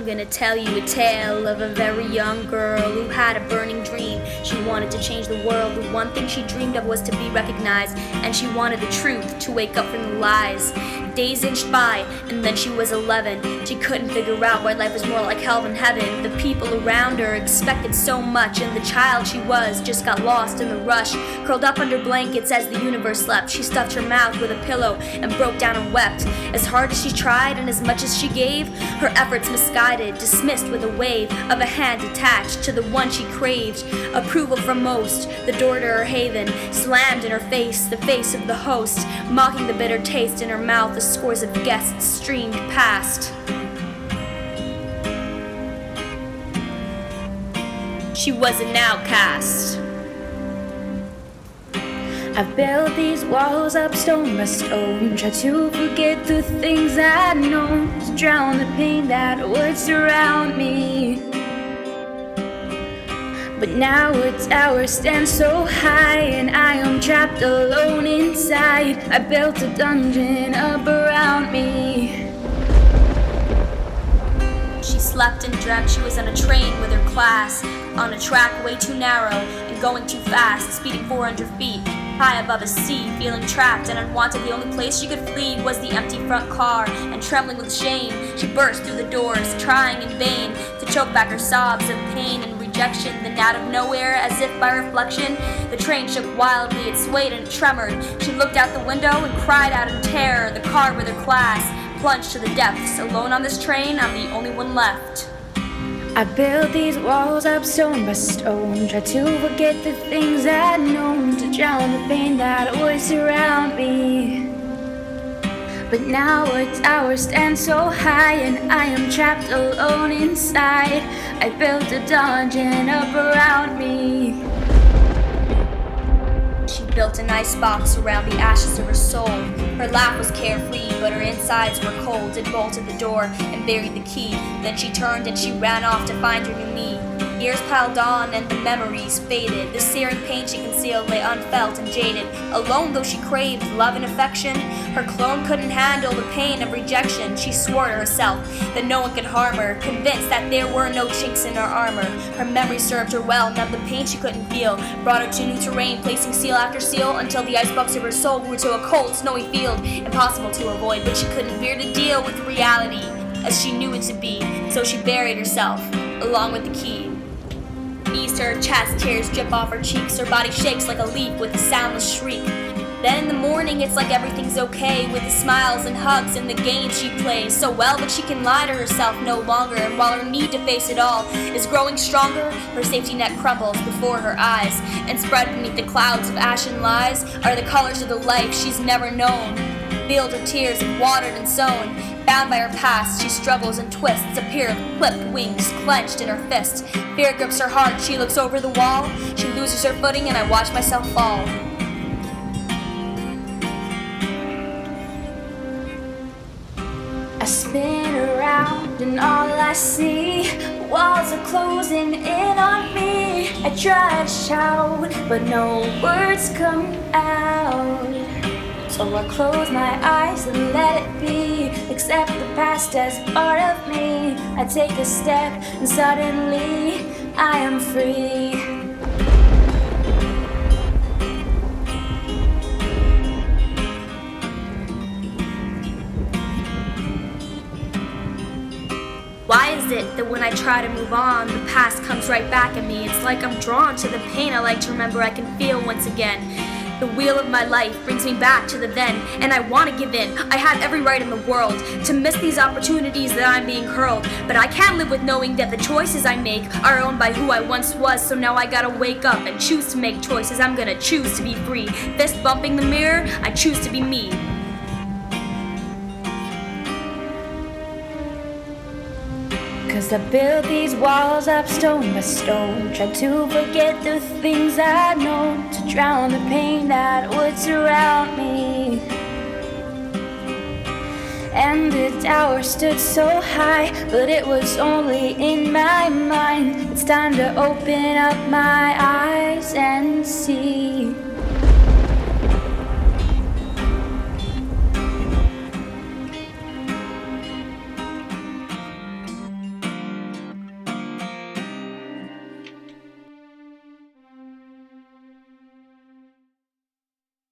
I'm gonna tell you a tale of a very young girl who had a burning dream. She wanted to change the world. The one thing she dreamed of was to be recognized, and she wanted the truth, to wake up from the lies. Days inched by, and then she was 11. She couldn't figure out why life was more like hell than heaven. The people around her expected so much, and the child she was just got lost in the rush. Curled up under blankets as the universe slept, she stuffed her mouth with a pillow and broke down and wept. As hard as she tried and as much as she gave, her efforts misguided, dismissed with a wave of a hand attached to the one she craved. Approval from most, the door to her haven, slammed in her face, the face of the host, mocking the bitter taste in her mouth. The scores of guests streamed past. She was an outcast. I've built these walls up stone by stone, try to forget the things I know, to drown the pain that would surround me. But now a tower stands so high, and I am trapped alone inside. I built a dungeon up around me. She slept and dreamt she was on a train with her class, on a track way too narrow and going too fast, speeding 400 feet. High above a sea, feeling trapped and unwanted. The only place she could flee was the empty front car, and trembling with shame, she burst through the doors, trying in vain to choke back her sobs of pain and rejection. Then out of nowhere, as if by reflection, the train shook wildly, it swayed and tremored. She looked out the window and cried out in terror. The car with her class plunged to the depths. Alone on this train, I'm the only one left. I built these walls up stone by stone, try to forget the things I'd known, to drown the pain that would surround me. But now a tower stands so high, and I am trapped alone inside. I built a dungeon up around me. She built an icebox around the ashes of her soul. Her laugh was carefree, but her insides were cold. It bolted the door and buried the key. Then she turned and she ran off to find her new me. Years piled on and the memories faded. The searing pain she concealed lay unfelt and jaded. Alone though she craved love and affection, her clone couldn't handle the pain of rejection. She swore to herself that no one could harm her, convinced that there were no chinks in her armor. Her memory served her well, numbed the pain she couldn't feel, brought her to new terrain, placing seal after seal, until the icebox of her soul grew to a cold, snowy field, impossible to avoid. But she couldn't bear to deal with reality as she knew it to be, so she buried herself along with the key. Knees to her chest, tears drip off her cheeks. Her body shakes like a leaf with a soundless shriek. Then in the morning it's like everything's okay, with the smiles and hugs and the games she plays so well that she can lie to herself no longer. And while her need to face it all is growing stronger, her safety net crumbles before her eyes, and spread beneath the clouds of ashen lies are the colors of the life she's never known. Veiled her tears and watered and sown. Bound by her past, she struggles and twists, a pair of clipped wings clenched in her fist. Fear grips her heart, she looks over the wall. She loses her footing and I watch myself fall. I spin around and all I see, walls are closing in on me. I try to shout, but no words come out. So I close my eyes and let it be, accept the past as part of me. I take a step and suddenly I am free. Why is it that when I try to move on, the past comes right back at me? It's like I'm drawn to the pain I like to remember I can feel once again. The wheel of my life brings me back to the then, and I want to give in. I have every right in the world to miss these opportunities that I'm being hurled, but I can't live with knowing that the choices I make are owned by who I once was. So now I gotta wake up and choose to make choices. I'm gonna choose to be free. Fist bumping the mirror, I choose to be me. Cause I built these walls up stone by stone, tried to forget the things I know, to drown the pain that would surround me. And the tower stood so high, but it was only in my mind. It's time to open up my eyes and see.